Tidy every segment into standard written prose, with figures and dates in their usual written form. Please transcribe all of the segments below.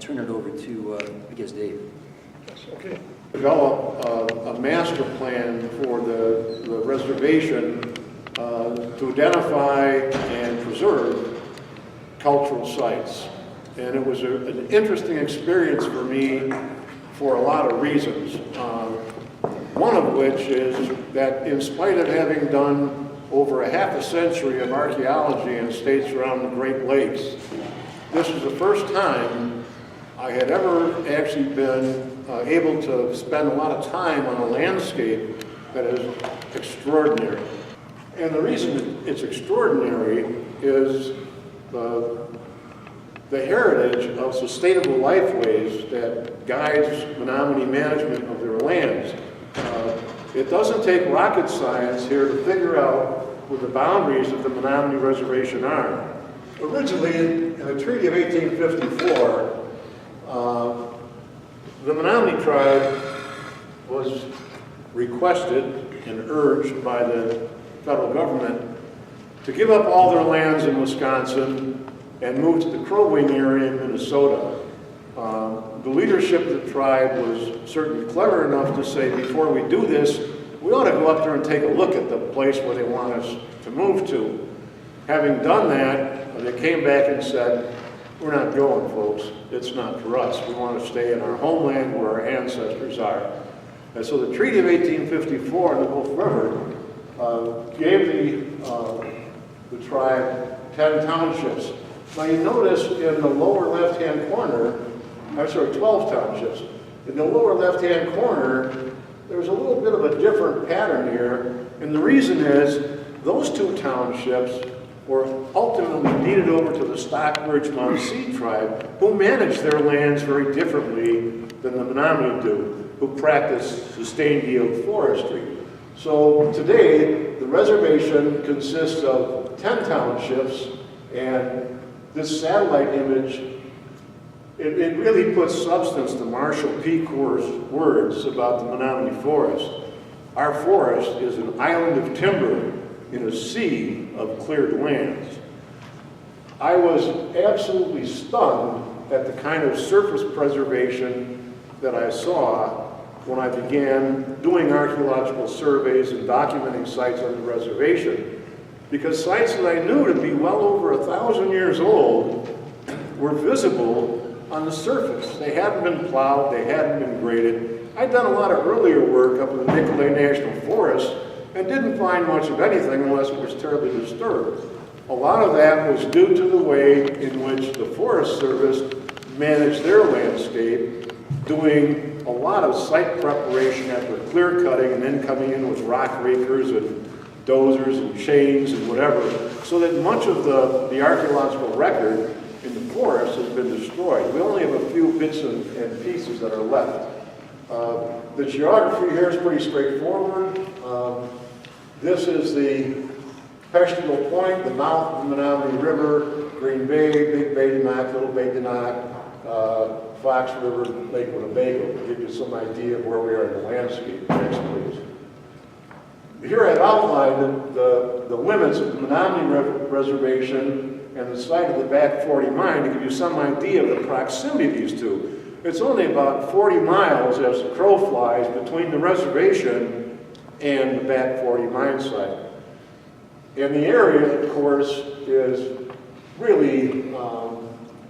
turn it over to, I guess, Dave. Okay. Develop a master plan for the reservation to identify and preserve cultural sites. And it was an interesting experience for me for a lot of reasons. One of which is that in spite of having done over a half a century of archaeology in states around the Great Lakes, this is the first time I had ever actually been able to spend a lot of time on a landscape that is extraordinary. And the reason it's extraordinary is the heritage of sustainable lifeways that guides Menominee management of their lands. It doesn't take rocket science here to figure out what the boundaries of the Menominee Reservation are. Originally, in the Treaty of 1854, the Menominee tribe was requested and urged by the federal government to give up all their lands in Wisconsin and move to the Crow Wing area in Minnesota. The leadership of the tribe was certainly clever enough to say, before we do this, we ought to go up there and take a look at the place where they want us to move to. Having done that, they came back and said, we're not going, folks. It's not for us. We want to stay in our homeland where our ancestors are. And so the Treaty of 1854 in the Wolf River gave the tribe 10 townships. Now you notice in the lower left-hand corner, 12 townships. In the lower left-hand corner, there's a little bit of a different pattern here, and the reason is those 2 townships were ultimately deeded over to the Stockbridge Mound Sea tribe, who manage their lands very differently than the Menominee do, who practice sustained yield forestry. So today, the reservation consists of 10 townships, and this satellite image, it really puts substance to Marshall P. Coor's words about the Menominee Forest. Our forest is an island of timber in a sea of cleared lands. I was absolutely stunned at the kind of surface preservation that I saw when I began doing archaeological surveys and documenting sites on the reservation, because sites that I knew to be well over 1,000 years old were visible on the surface. They hadn't been plowed, they hadn't been graded. I'd done a lot of earlier work up in the Nicolet National Forest and didn't find much of anything unless it was terribly disturbed. A lot of that was due to the way in which the Forest Service managed their landscape, doing a lot of site preparation after clear cutting and then coming in with rock rakers and dozers and chains and whatever, so that much of the archaeological record in the forest has been destroyed. We only have a few bits and pieces that are left. The geography here is pretty straightforward. This is the Peshtigo Point, the mouth of the Menominee River, Green Bay, Big Badenoch, Little Badenoch, Fox River, Lake Winnebago, to give you some idea of where we are in the landscape. Next, please. Here I've outlined the limits of the Menominee Reservation and the site of the Back 40 mine to give you some idea of the proximity of these two. It's only about 40 miles as the crow flies between the reservation and the Back 40 mine site. And the area, of course, is really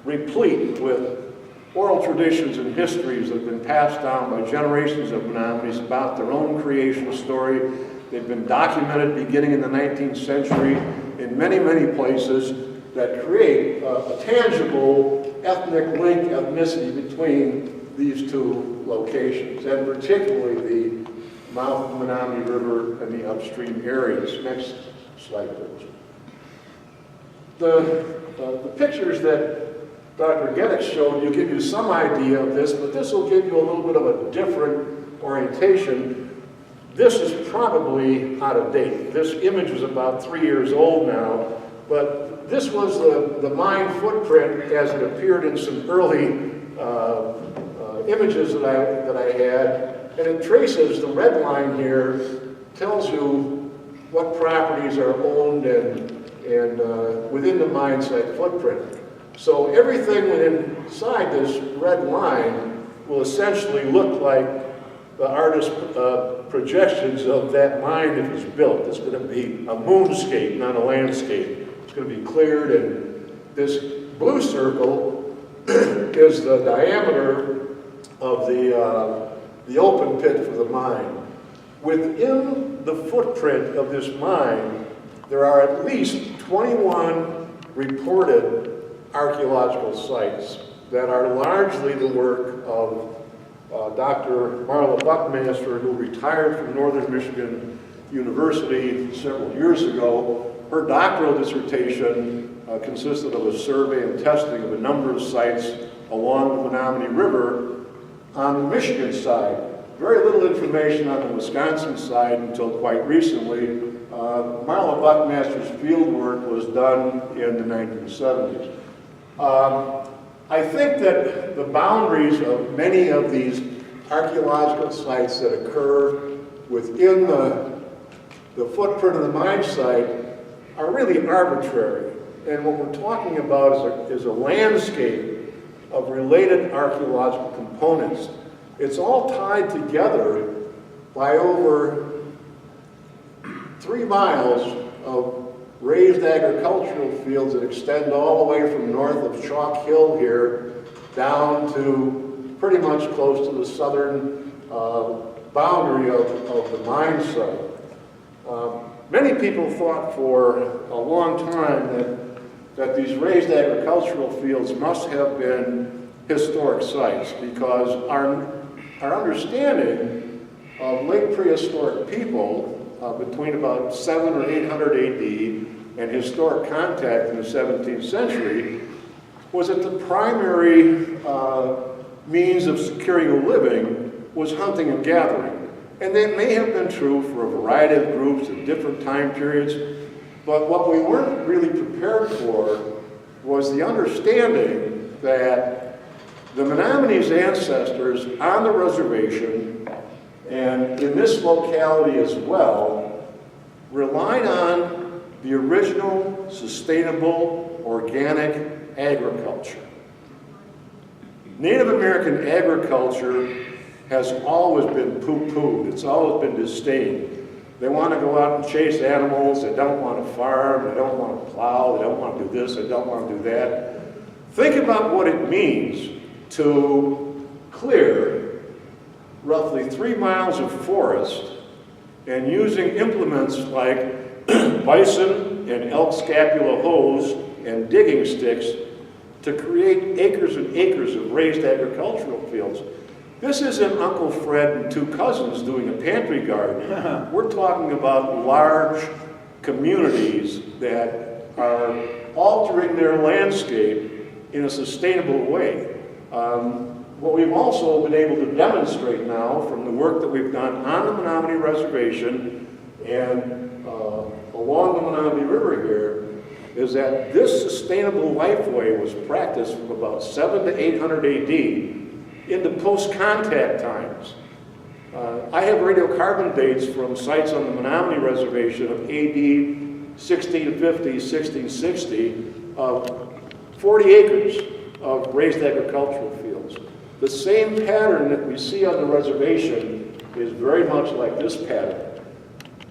replete with oral traditions and histories that have been passed down by generations of Menominees about their own creation story. They've been documented beginning in the 19th century in many, many places that create a tangible ethnic link, ethnicity between these 2 locations, and particularly the mouth of the Menominee River and the upstream areas. Next slide, please. The pictures that Dr. Geddes showed you give you some idea of this, but this will give you a little bit of a different orientation. This is probably out of date. This image is about 3 years old now, but this was the mine footprint as it appeared in some early images that I had, and it traces, the red line here tells you what properties are owned and within the mine site footprint. So everything inside this red line will essentially look like the artist's projections of that mine that was built. It's going to be a moonscape, not a landscape. It's going to be cleared, and this blue circle is the diameter of the open pit for the mine. Within the footprint of this mine, there are at least 21 reported archaeological sites that are largely the work of Dr. Marla Buckmaster, who retired from Northern Michigan University several years ago. Her doctoral dissertation consisted of a survey and testing of a number of sites along the Menominee River on the Michigan side. Very little information on the Wisconsin side until quite recently. Marla Buckmaster's field work was done in the 1970s. I think that the boundaries of many of these archaeological sites that occur within the footprint of the mine site are really arbitrary. And what we're talking about is a landscape of related archaeological components. It's all tied together by over 3 miles of raised agricultural fields that extend all the way from north of Chalk Hill here down to pretty much close to the southern boundary of the mine site. Many people thought for a long time that these raised agricultural fields must have been historic sites, because our understanding of late prehistoric people between about 700 or 800 AD and historic contact in the 17th century was that the primary means of securing a living was hunting and gathering. And that may have been true for a variety of groups at different time periods, but what we weren't really prepared for was the understanding that the Menominee's ancestors on the reservation, and in this locality as well, relied on the original sustainable organic agriculture. Native American agriculture has always been poo-pooed. It's always been disdained. They want to go out and chase animals. They don't want to farm. They don't want to plow. They don't want to do this. They don't want to do that. Think about what it means to clear roughly 3 miles of forest and using implements like bison and elk scapula hoes and digging sticks to create acres and acres of raised agricultural fields. This isn't Uncle Fred and 2 cousins doing a pantry garden. We're talking about large communities that are altering their landscape in a sustainable way. What we've also been able to demonstrate now from the work that we've done on the Menominee Reservation and along the Menominee River here is that this sustainable lifeway was practiced from about 700 to 800 AD into post-contact times. I have radiocarbon dates from sites on the Menominee Reservation of AD 1650, 1660, of 40 acres of raised agricultural fields. The same pattern that we see on the reservation is very much like this pattern.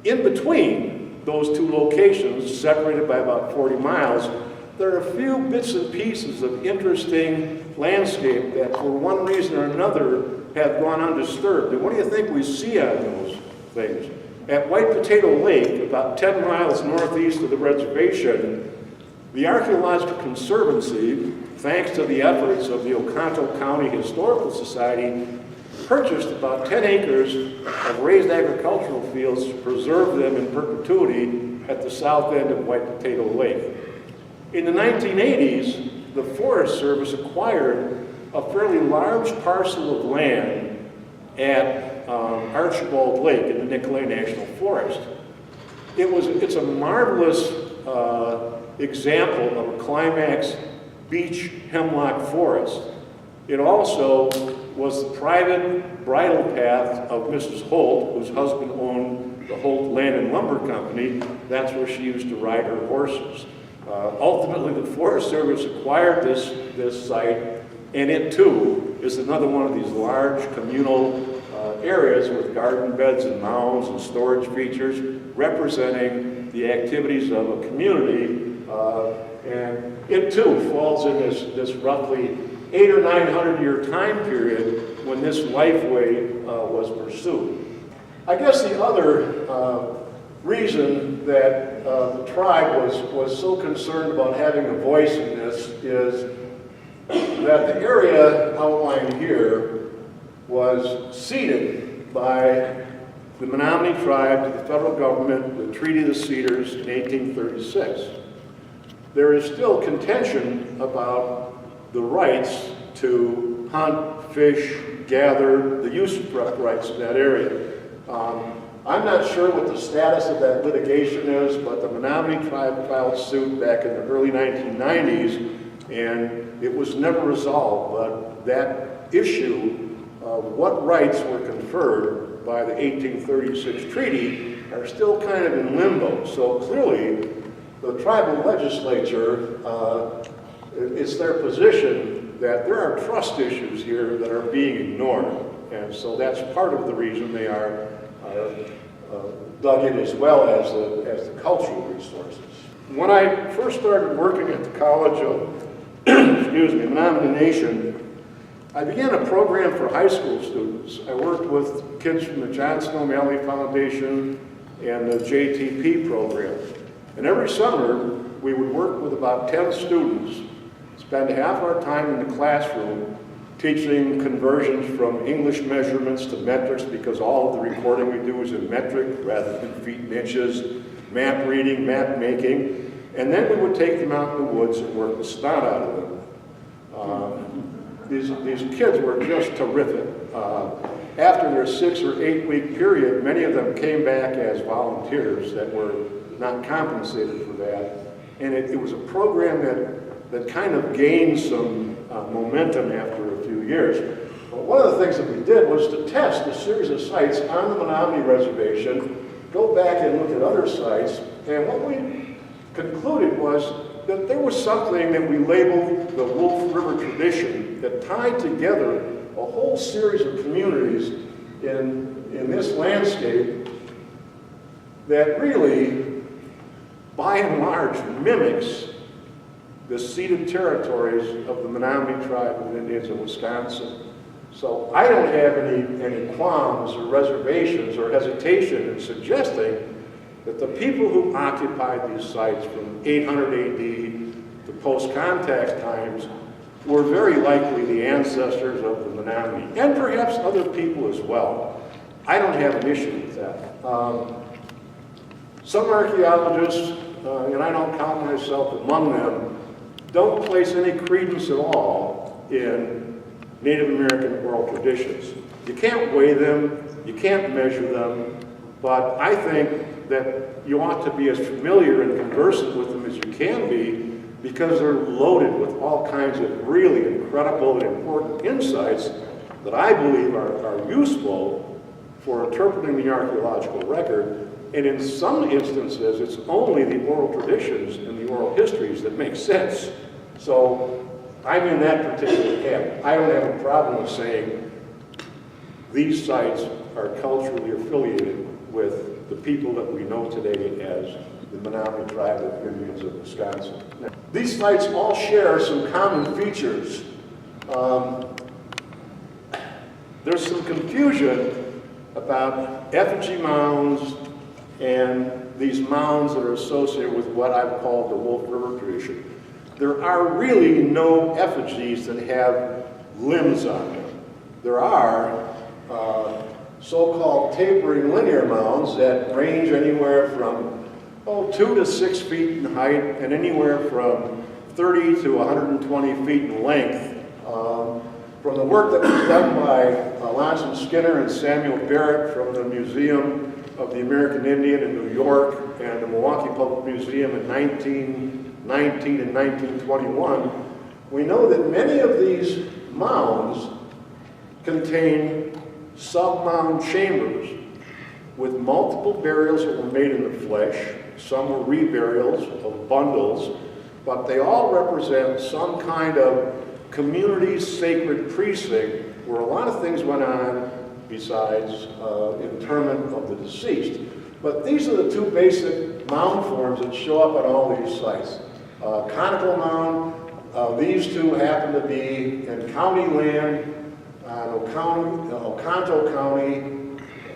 In between those 2 locations, separated by about 40 miles, there are a few bits and pieces of interesting landscape that for one reason or another have gone undisturbed. And what do you think we see on those things? At White Potato Lake, about 10 miles northeast of the reservation, the Archaeological Conservancy, thanks to the efforts of the Oconto County Historical Society, purchased about 10 acres of raised agricultural fields to preserve them in perpetuity at the south end of White Potato Lake. In the 1980s, the Forest Service acquired a fairly large parcel of land at Archibald Lake in the Nicolay National Forest. It's a marvelous example of a climax beech hemlock forest. It also was the private bridle path of Mrs. Holt, whose husband owned the Holt Land and Lumber Company. That's where she used to ride her horses. Ultimately, the Forest Service acquired this site, and it too is another one of these large communal areas with garden beds and mounds and storage features representing the activities of a community, and it too falls in this roughly 800 or 900 year time period when this lifeway was pursued. I guess the other reason that the tribe was so concerned about having a voice in this is that the area outlined here was ceded by the Menominee tribe to the federal government, the Treaty of the Cedars in 1836. There is still contention about the rights to hunt, fish, gather, the use rights in that area. I'm not sure what the status of that litigation is, but the Menominee tribe filed suit back in the early 1990s, and it was never resolved. But that issue of what rights were conferred by the 1836 treaty are still kind of in limbo. So clearly, the tribal legislature, it's their position that there are trust issues here that are being ignored. And so that's part of the reason they are dug in, as well as the cultural resources. When I first started working at the College of Menominee Nation, I began a program for high school students. I worked with kids from the Johnson O'Malley Foundation and the JTP program. And every summer, we would work with about 10 students, spend half our time in the classroom teaching conversions from English measurements to metrics, because all of the recording we do is in metric rather than feet and inches, map reading, map making, and then we would take them out in the woods and work the snot out of them. These kids were just terrific. After their 6 or 8 week period, many of them came back as volunteers that were not compensated for that. And it was a program that kind of gained some momentum after a few years. But one of the things that we did was to test a series of sites on the Menominee Reservation, go back and look at other sites, and what we concluded was that there was something that we labeled the Wolf River tradition that tied together a whole series of communities in this landscape that really, by and large, mimics the ceded territories of the Menominee tribe of Indians of Wisconsin. So I don't have any qualms or reservations or hesitation in suggesting that the people who occupied these sites from 800 AD to post-contact times were very likely the ancestors of the Menominee, and perhaps other people as well. I don't have an issue with that. Some archaeologists, and I don't count myself among them, don't place any credence at all in Native American oral traditions. You can't weigh them, you can't measure them, but I think that you ought to be as familiar and conversant with them as you can be, because they're loaded with all kinds of really incredible and important insights that I believe are useful for interpreting the archaeological record. And in some instances, it's only the oral traditions and the oral histories that make sense. So I'm in that particular camp. I don't have a problem with saying these sites are culturally affiliated with the people that we know today as the Menominee tribe of Indians of Wisconsin. Now, these sites all share some common features. There's some confusion about effigy mounds and these mounds that are associated with what I've called the Wolf River tradition. There are really no effigies that have limbs on them. There are so-called tapering linear mounds that range anywhere from 2 to 6 feet in height and anywhere from 30 to 120 feet in length. From the work that was done by Lonson Skinner and Samuel Barrett from the Museum of the American Indian in New York and the Milwaukee Public Museum in 1919 and 1921, we know that many of these mounds contain sub-mound chambers with multiple burials that were made in the flesh. Some were reburials of bundles, but they all represent some kind of community sacred precinct where a lot of things went on besides interment of the deceased. But these are the two basic mound forms that show up on all these sites. Conical mound, these two happen to be in county land on Oconto County,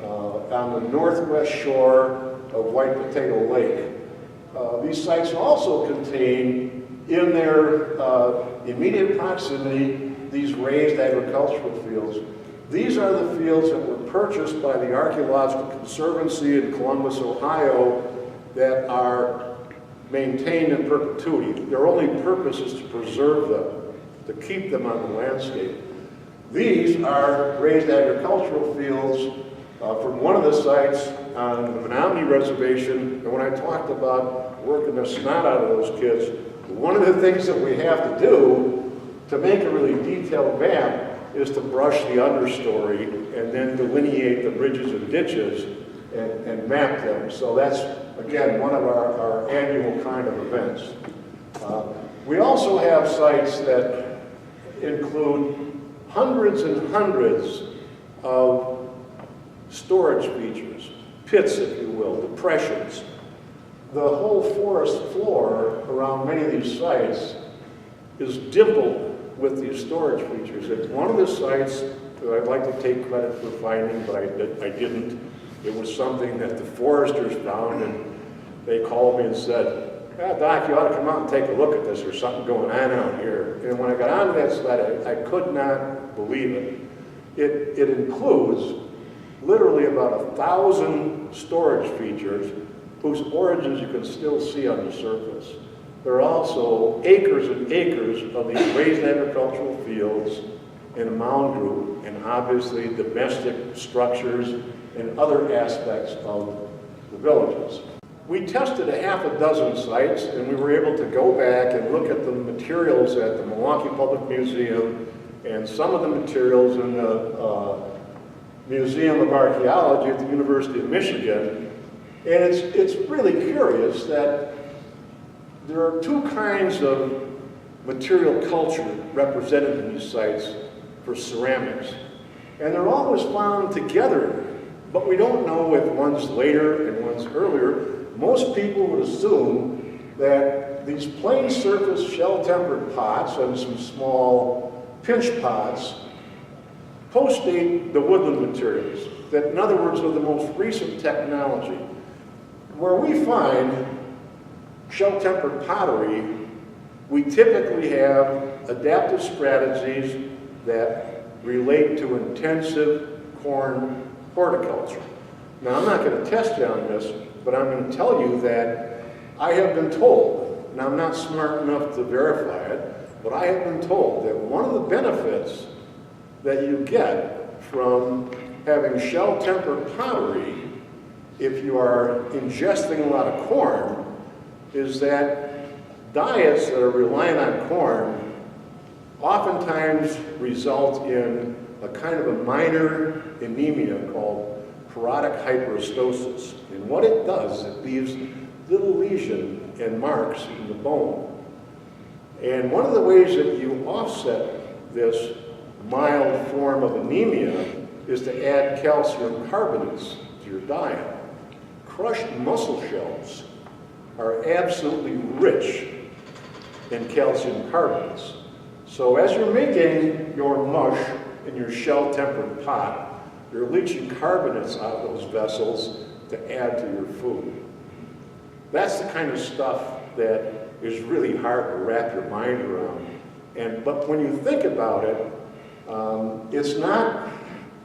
on the northwest shore of White Potato Lake. These sites also contain, in their immediate proximity, these raised agricultural fields. These are the fields that were purchased by the Archaeological Conservancy in Columbus, Ohio, that are maintained in perpetuity. Their only purpose is to preserve them, to keep them on the landscape. These are raised agricultural fields from one of the sites on the Menominee Reservation. And when I talked about working the snot out of those kids, one of the things that we have to do to make a really detailed map is to brush the understory and then delineate the bridges and ditches and map them. So that's, again, one of our annual kind of events. We also have sites that include hundreds and hundreds of storage features, pits, if you will, depressions. The whole forest floor around many of these sites is dimpled with these storage features. And one of the sites that I'd like to take credit for finding, but I didn't, it was something that the foresters found, and they called me and said, Doc, you ought to come out and take a look at this. There's something going on out here. And when I got onto that site, I could not believe it. It includes literally about 1,000 storage features whose origins you can still see on the surface. There are also acres and acres of these raised agricultural fields in a mound group, and obviously domestic structures and other aspects of the villages. We tested a half a dozen sites, and we were able to go back and look at the materials at the Milwaukee Public Museum and some of the materials in the Museum of Archaeology at the University of Michigan. And it's really curious that there are two kinds of material culture represented in these sites for ceramics. And they're always found together, but we don't know if one's later and one's earlier. Most people would assume that these plain surface shell-tempered pots and some small pinch pots postdate the woodland materials, that in other words are the most recent technology. Where we find shell-tempered pottery, we typically have adaptive strategies that relate to intensive corn horticulture. Now, I'm not going to test you on this, but I'm going to tell you that I have been told, and I'm not smart enough to verify it, but I have been told that one of the benefits that you get from having shell-tempered pottery, if you are ingesting a lot of corn, is that diets that are reliant on corn oftentimes result in a kind of a minor anemia called parodic hyperostosis. And what it does, it leaves little lesions and marks in the bone. And one of the ways that you offset this mild form of anemia is to add calcium carbonates to your diet. Crushed mussel shells are absolutely rich in calcium carbonates. So as you're making your mush in your shell-tempered pot, you're leaching carbonates out of those vessels to add to your food. That's the kind of stuff that is really hard to wrap your mind around. But when you think about it, it's not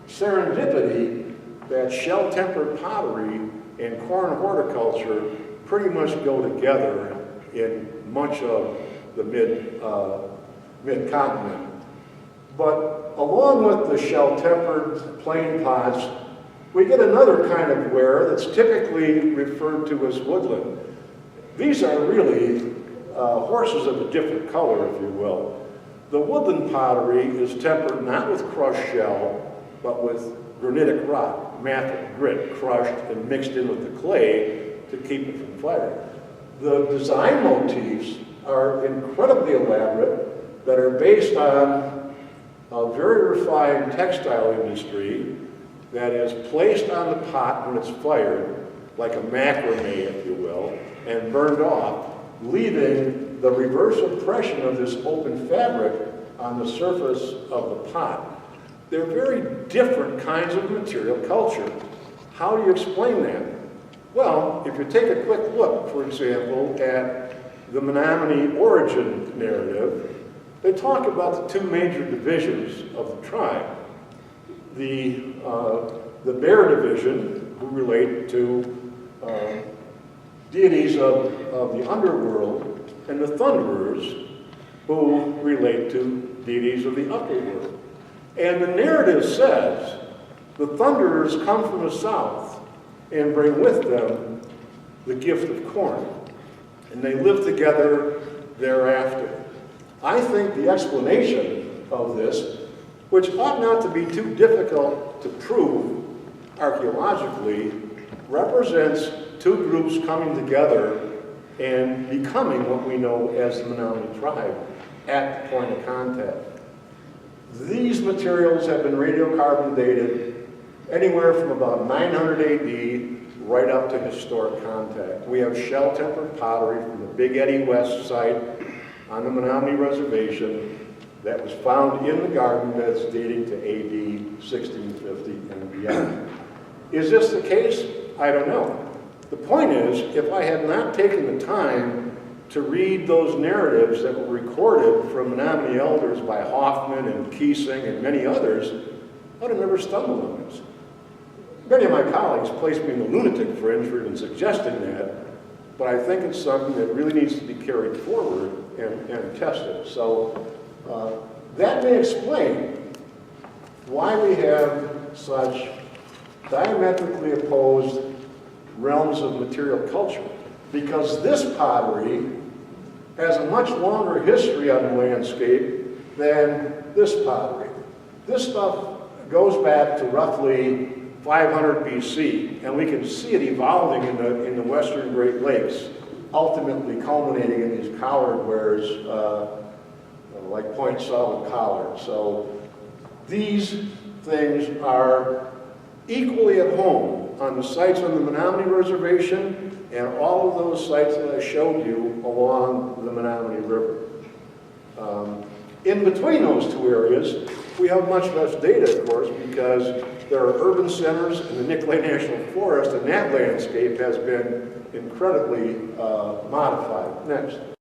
serendipity that shell-tempered pottery and corn horticulture pretty much go together in much of the mid-continent. But along with the shell-tempered plain pots, we get another kind of ware that's typically referred to as woodland. These are really horses of a different color, if you will. The woodland pottery is tempered not with crushed shell, but with granitic rock, mafic grit, crushed and mixed in with the clay to keep it from fire. The design motifs are incredibly elaborate, that are based on a very refined textile industry that is placed on the pot when it's fired, like a macrame, if you will, and burned off, leaving the reverse impression of this open fabric on the surface of the pot. They're very different kinds of material culture. How do you explain that? Well, if you take a quick look, for example, at the Menominee origin narrative, they talk about the two major divisions of the tribe. The Bear division, who relate to deities of the underworld, and the Thunderers, who relate to deities of the upper world. And the narrative says the Thunderers come from the south and bring with them the gift of corn, and they live together thereafter. I think the explanation of this, which ought not to be too difficult to prove archaeologically, represents two groups coming together and becoming what we know as the Menominee tribe at the point of contact. These materials have been radiocarbon dated anywhere from about 900 AD right up to historic contact. We have shell-tempered pottery from the Big Eddy West site on the Menominee Reservation that was found in the garden beds dating to AD 1650 and beyond. Is this the case? I don't know. The point is, if I had not taken the time to read those narratives that were recorded from Menominee elders by Hoffman and Keesing and many others, I would have never stumbled on this. Many of my colleagues placed me in the lunatic fringe for even suggesting that, but I think it's something that really needs to be carried forward and tested. So that may explain why we have such diametrically opposed realms of material culture, because this pottery has a much longer history on the landscape than this pottery. This stuff goes back to roughly 500 BC, and we can see it evolving in the western Great Lakes, ultimately culminating in these collared wares like point solid collards. So these things are equally at home on the sites on the Menominee Reservation and all of those sites that I showed you along the Menominee River. In between those two areas, we have much less data, of course, because there are urban centers in the Nicolet National Forest, and that landscape has been incredibly modified. Next.